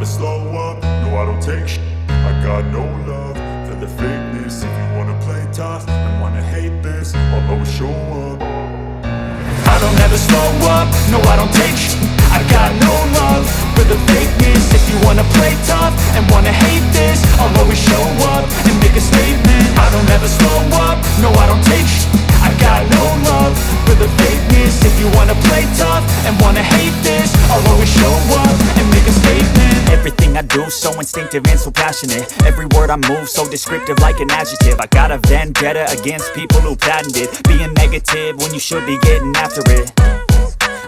never slow up, no I don't take shit. I got no love for the fakeness. If you wanna play tough and wanna hate this, I'll always show up. I don't ever slow up, no I don't take shit. I got no love for the fakeness. If you wanna play tough and wanna hate this, I'll always show up and make a statement. I don't ever slow up, no I don't take shit. I got no love for the fakeness. If you wanna play tough and wanna hate this, I'll always show up and make a statement. Everything I do so instinctive and so passionate. Every word I move so descriptive like an adjective. I got a vendetta against people who patented being negative when you should be getting after it.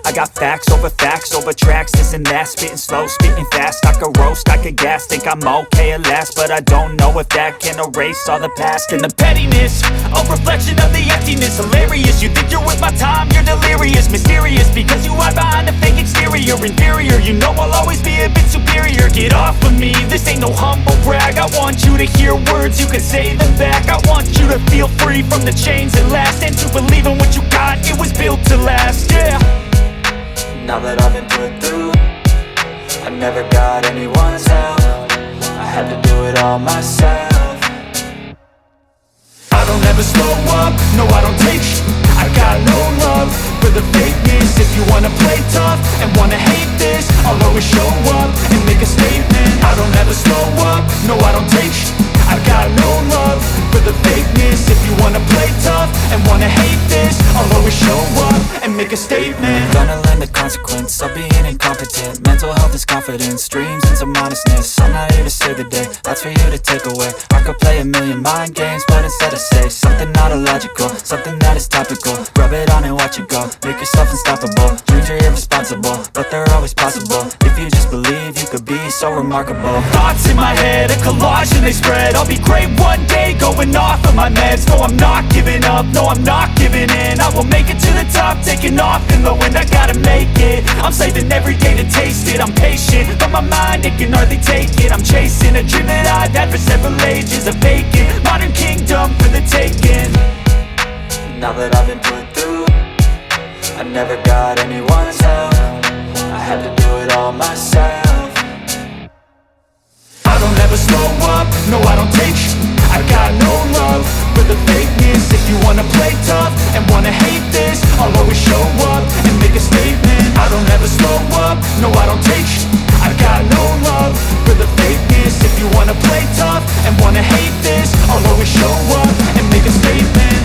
I got facts over tracks, this and that. Spitting slow, spitting fast. I could roast, I could gas. Think I'm okay at last, but I don't know if that can erase all the past. And the pettiness, a reflection of the emptiness. Hilarious, you think you're worth my time, you're delirious. Mysterious, because you hide behind a fake exterior. Inferior, you know I'll always be a bit superior. Get off of me, this ain't no humble brag. I want you to hear words, you can say them back. I want you to feel free from the chains that last, and to believe in what you got, it was built to last, yeah. Now that I've been put through, I never got anyone's help. I had to do it all myself. I don't ever slow up, no I don't take shit. I got no love for the fakeness. If you wanna play tough and wanna hate this, I'll always show up and make a statement. I don't ever slow up, no I don't take shit. I got no love for the fakeness. If you wanna play tough and wanna hate this, I'll always show up and make a statement. Gonna learn the consequence of being incompetent. Mental health is confidence, dreams and some honestness. I'm not here to save the day, that's for you to take away. I could play a million mind games, but instead I say something not illogical, something that is topical. Rub it on and watch it go, make yourself unstoppable. Dreams are irresponsible, but they're always possible. If you just believe, you could be so remarkable. Thoughts in my head, a collage and they spread. I'll be great one day, going off of my meds. No, I'm not giving up, no, I'm not giving in. I will make it to the top, taking off in the wind. I gotta make it, I'm saving every day to taste it. I'm patient, but my mind, it can hardly take it. I'm chasing a dream that I've had for several ages. A vacant, modern kingdom for the taking. Now that I've been put through, I never got anyone's help. I had to do it all myself. I don't ever slow up, no I don't take shit. I got no love for the fakeness. If you wanna play tough and wanna hate